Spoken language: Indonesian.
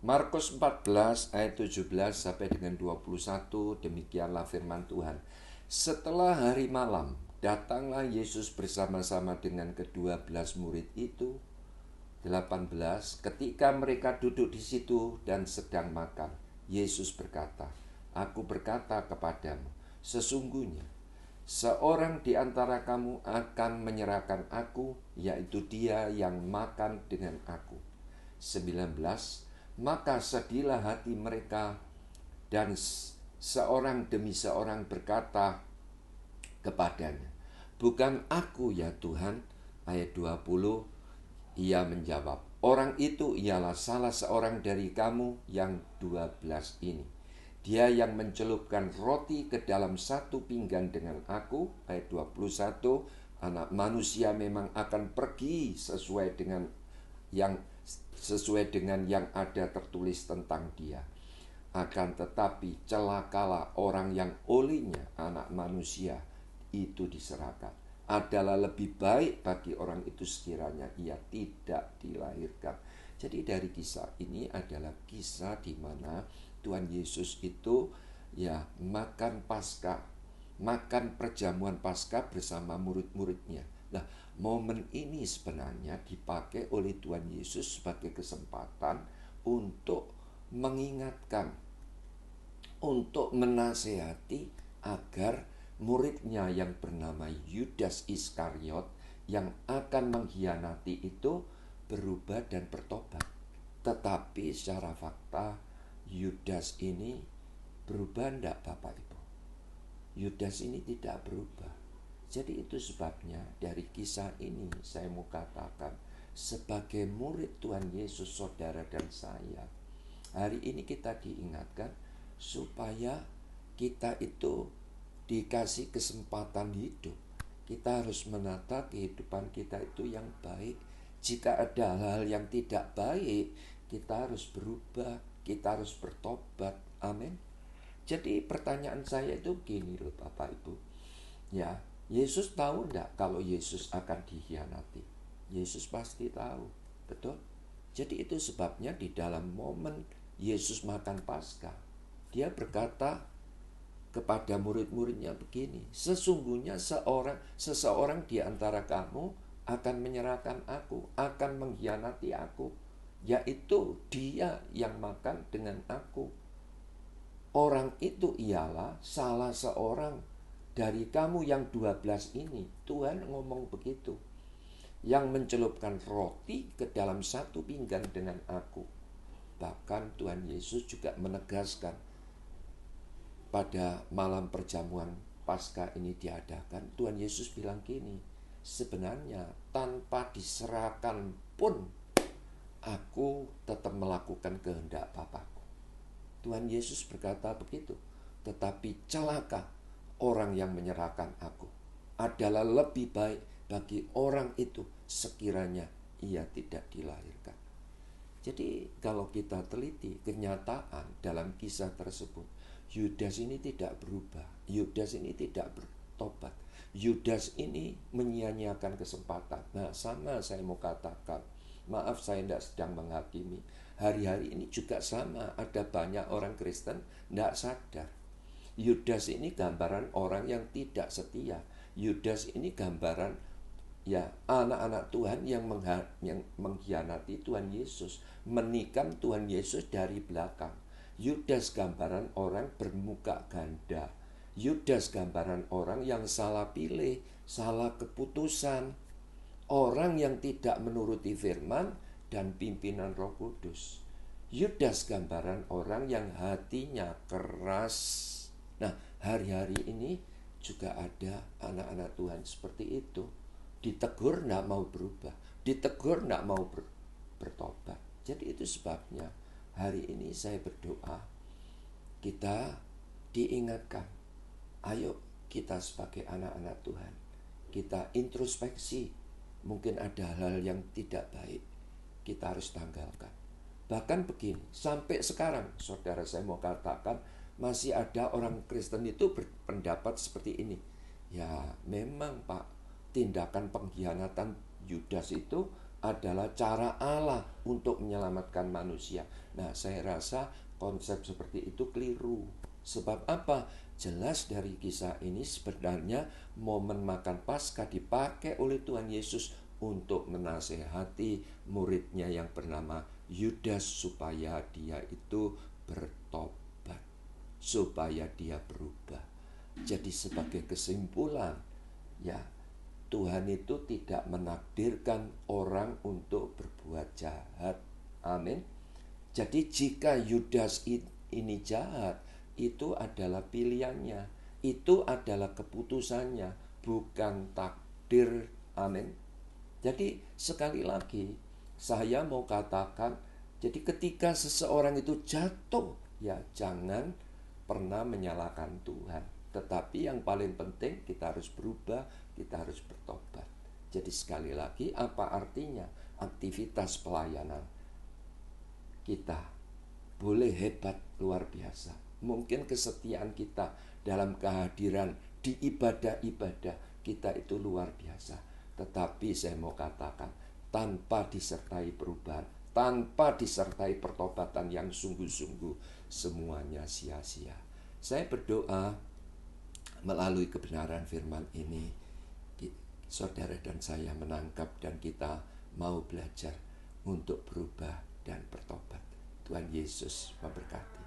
Markus 14 ayat 17 sampai dengan 21, demikianlah firman Tuhan. Setelah hari malam, datanglah Yesus bersama-sama dengan ke-12 murid itu. 18, ketika mereka duduk di situ dan sedang makan, Yesus berkata, "Aku berkata kepadamu, sesungguhnya seorang di antara kamu akan menyerahkan aku, yaitu dia yang makan dengan aku." 19, maka sedihlah hati mereka dan seorang demi seorang berkata kepadanya, "Bukan aku ya Tuhan." Ayat 20, ia menjawab, "Orang itu ialah salah seorang dari kamu yang 12 ini. Dia yang mencelupkan roti ke dalam satu pinggan dengan aku." Ayat 21, anak manusia memang akan pergi sesuai dengan yang ada tertulis tentang dia. Akan tetapi celakalah orang yang olehnya anak manusia itu diserahkan. Adalah lebih baik bagi orang itu sekiranya ia tidak dilahirkan. Jadi dari kisah ini adalah kisah di mana Tuhan Yesus itu makan Paskah, makan perjamuan Paskah bersama murid-muridnya. Nah, momen ini sebenarnya dipakai oleh Tuhan Yesus sebagai kesempatan untuk mengingatkan, untuk menasehati agar muridnya yang bernama Yudas Iskariot yang akan mengkhianati itu berubah dan bertobat. Tetapi secara fakta Yudas ini berubah enggak Bapak Ibu? Yudas ini tidak berubah. Jadi itu sebabnya dari kisah ini saya mau katakan, sebagai murid Tuhan Yesus, saudara dan saya, hari ini kita diingatkan supaya kita itu dikasih kesempatan hidup. Kita harus menata kehidupan kita itu yang baik. Jika ada hal-hal yang tidak baik, kita harus berubah, kita harus bertobat. Amin. Jadi pertanyaan saya itu gini loh Bapak Ibu. Ya, Yesus tahu enggak kalau Yesus akan dikhianati? Yesus pasti tahu, betul? Jadi itu sebabnya di dalam momen Yesus makan Paskah, dia berkata kepada murid-muridnya begini, "Sesungguhnya seseorang di antara kamu akan menyerahkan aku, akan mengkhianati aku, yaitu dia yang makan dengan aku. Orang itu ialah salah seorang dari kamu yang 12 ini." Tuhan ngomong begitu. "Yang mencelupkan roti ke dalam satu pinggan dengan aku." Bahkan Tuhan Yesus juga menegaskan pada malam perjamuan Paskah ini diadakan, Tuhan Yesus bilang gini, "Sebenarnya tanpa diserahkan pun aku tetap melakukan kehendak Bapakku." Tuhan Yesus berkata begitu. "Tetapi celaka orang yang menyerahkan aku. Adalah lebih baik bagi orang itu sekiranya ia tidak dilahirkan." Jadi kalau kita teliti kenyataan dalam kisah tersebut, Yudas ini tidak berubah, Yudas ini tidak bertobat, Yudas ini menyia-nyiakan kesempatan. Nah, sama saya mau katakan, maaf saya tidak sedang menghakimi, hari-hari ini juga sama, ada banyak orang Kristen tidak sadar. Yudas ini gambaran orang yang tidak setia. Yudas ini gambaran anak-anak Tuhan yang mengkhianati Tuhan Yesus, menikam Tuhan Yesus dari belakang. Yudas gambaran orang bermuka ganda. Yudas gambaran orang yang salah pilih, salah keputusan, orang yang tidak menuruti firman dan pimpinan Roh Kudus. Yudas gambaran orang yang hatinya keras. Nah, hari-hari ini juga ada anak-anak Tuhan seperti itu. Ditegur tidak mau berubah, ditegur tidak mau bertobat. Jadi itu sebabnya hari ini saya berdoa, kita diingatkan, ayo kita sebagai anak-anak Tuhan, kita introspeksi. Mungkin ada hal yang tidak baik, kita harus tanggalkan. Bahkan begini, sampai sekarang saudara saya mau katakan, masih ada orang Kristen itu berpendapat seperti ini. Ya memang Pak, tindakan pengkhianatan Yudas itu adalah cara Allah untuk menyelamatkan manusia. Nah, saya rasa konsep seperti itu keliru. Sebab apa? Jelas dari kisah ini sebenarnya momen makan Paskah dipakai oleh Tuhan Yesus untuk menasehati muridnya yang bernama Yudas supaya dia itu bertobat, supaya dia berubah. Jadi sebagai kesimpulan, ya, Tuhan itu tidak menakdirkan orang untuk berbuat jahat. Amin. Jadi jika Yudas ini jahat, itu adalah pilihannya, itu adalah keputusannya, bukan takdir. Amin. Jadi sekali lagi saya mau katakan, jadi ketika seseorang itu jatuh, ya jangan pernah menyalahkan Tuhan. Tetapi yang paling penting kita harus berubah, kita harus bertobat. Jadi sekali lagi, apa artinya aktivitas pelayanan kita? Boleh hebat, luar biasa. Mungkin kesetiaan kita dalam kehadiran di ibadah-ibadah kita itu luar biasa. Tetapi saya mau katakan, tanpa disertai perubahan, tanpa disertai pertobatan yang sungguh-sungguh, semuanya sia-sia. Saya berdoa melalui kebenaran firman ini, saudara dan saya menangkap dan kita mau belajar untuk berubah dan bertobat. Tuhan Yesus memberkati.